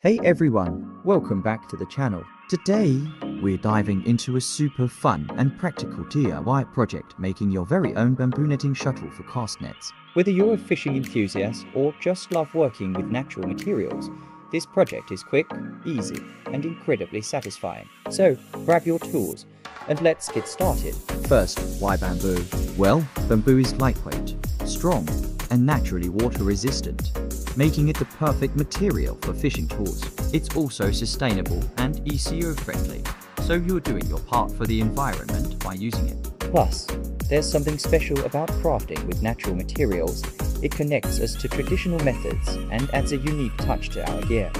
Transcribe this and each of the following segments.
Hey everyone, welcome back to the channel. Today, we're diving into a super fun and practical DIY project making your very own bamboo netting shuttle for cast nets. Whether you're a fishing enthusiast or just love working with natural materials, this project is quick, easy, and incredibly satisfying. So, grab your tools and let's get started. First, why bamboo? Well, bamboo is lightweight, strong, and naturally water resistant, making it the perfect material for fishing tools. It's also sustainable and eco-friendly, so you're doing your part for the environment by using it. Plus, there's something special about crafting with natural materials. It connects us to traditional methods and adds a unique touch to our gear.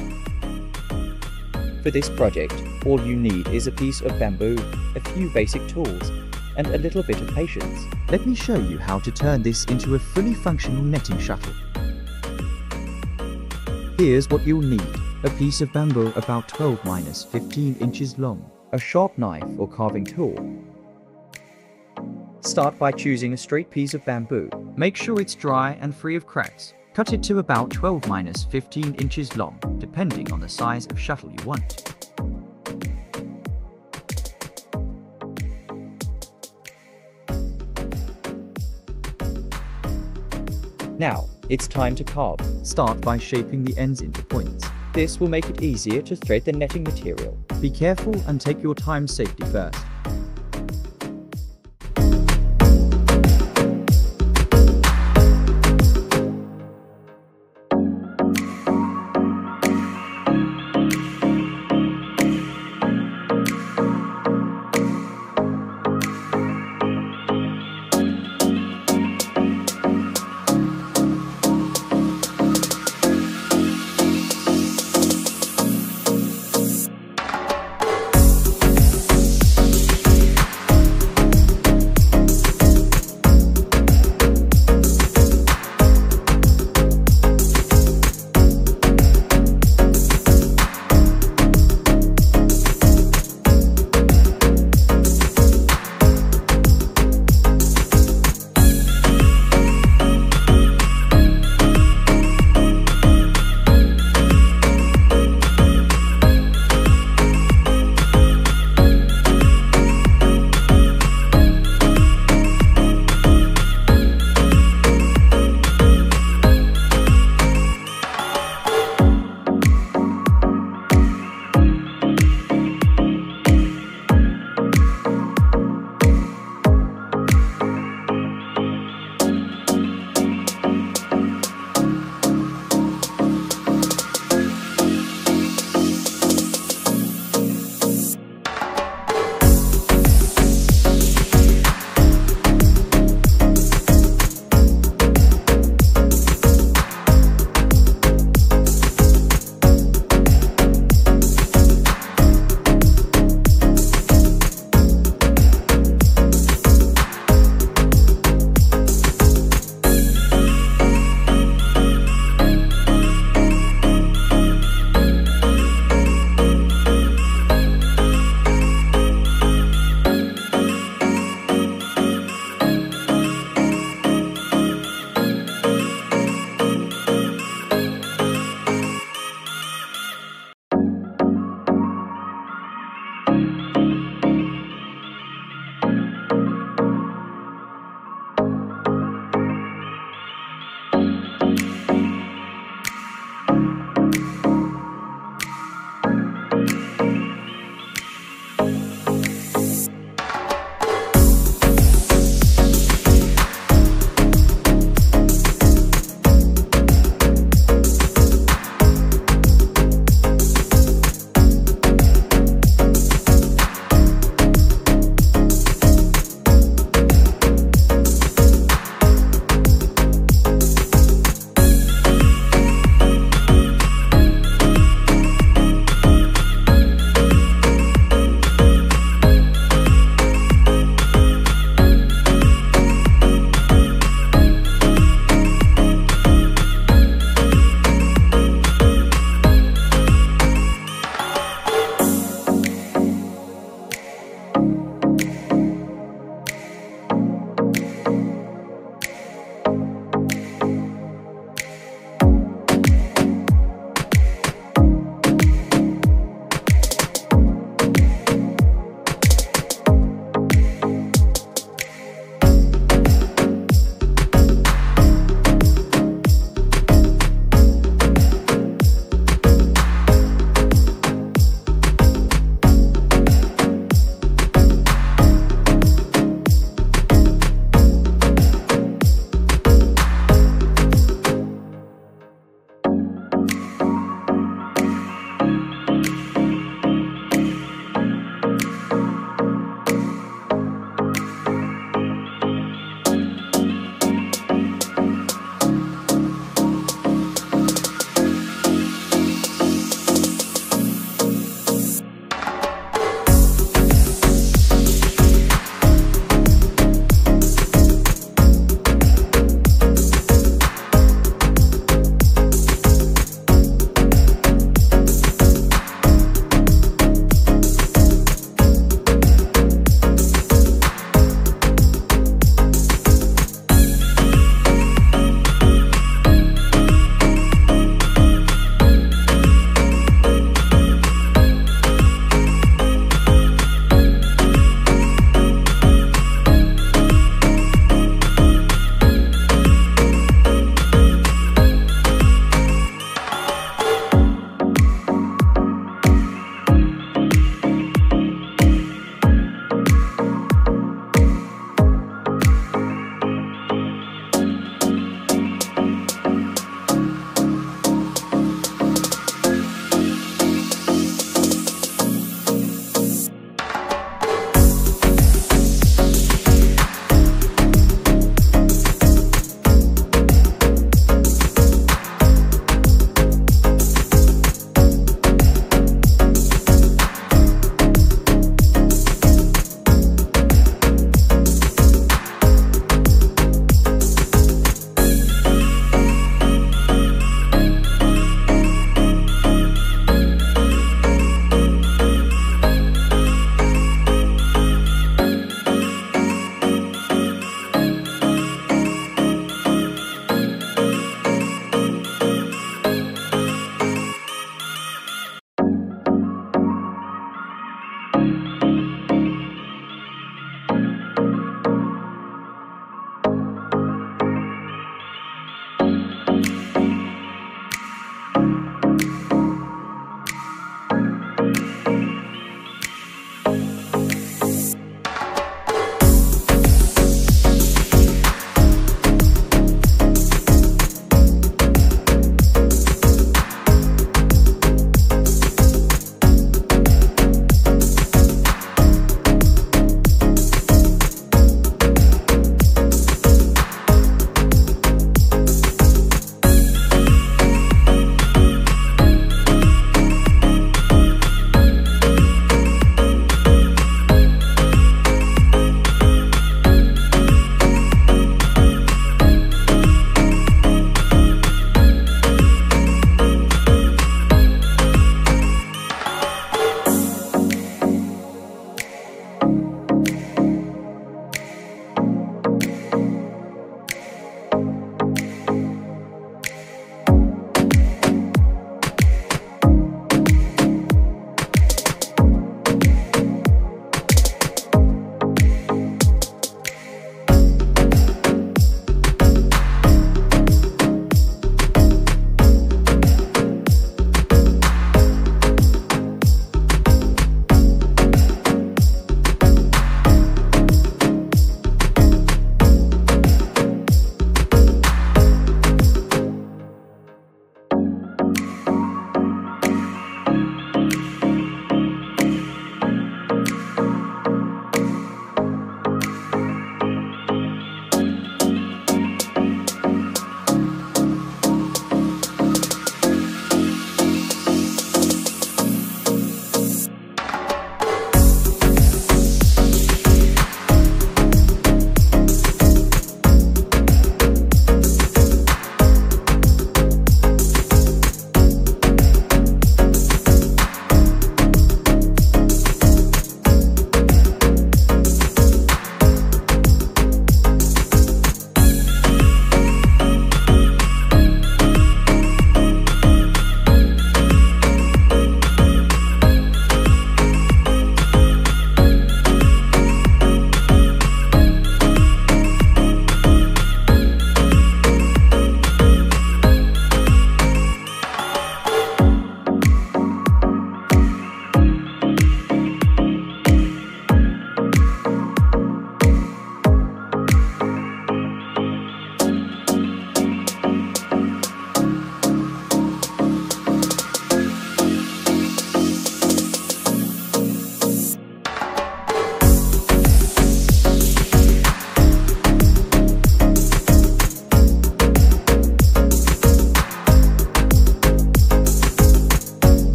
For this project, all you need is a piece of bamboo, a few basic tools, and a little bit of patience. Let me show you how to turn this into a fully functional netting shuttle. Here's what you'll need: a piece of bamboo about 12-15 inches long, a sharp knife or carving tool. Start by choosing a straight piece of bamboo. Make sure it's dry and free of cracks. Cut it to about 12-15 inches long, depending on the size of shuttle you want. Now, it's time to carve. Start by shaping the ends into points. This will make it easier to thread the netting material. Be careful and take your time. Safety first.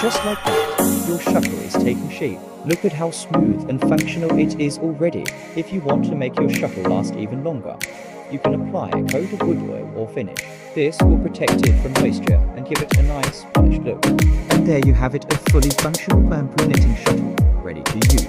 just like that, your shuttle is taking shape. Look at how smooth and functional it is already. If you want to make your shuttle last even longer, you can apply a coat of wood oil or finish. This will protect it from moisture and give it a nice, polished look. And there you have it, a fully functional bamboo knitting shuttle, ready to use.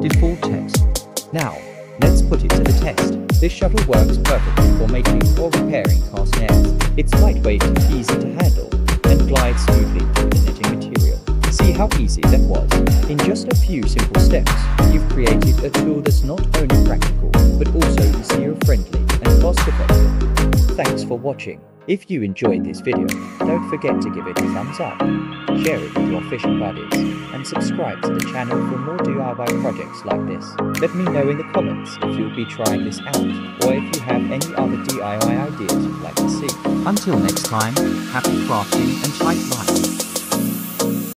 Default text. Now, let's put it to the test. This shuttle works perfectly for making or repairing cast nets. It's lightweight, easy to handle, and glides smoothly through the knitting material. See how easy that was? In just a few simple steps, you've created a tool that's not only practical, but also CEO-friendly and cost-effective. Thanks for watching. If you enjoyed this video, don't forget to give it a thumbs up, share it with your fishing buddies, and subscribe to the channel for more DIY projects like this. Let me know in the comments if you'll be trying this out, or if you have any other DIY ideas you'd like to see. Until next time, happy crafting and tight life.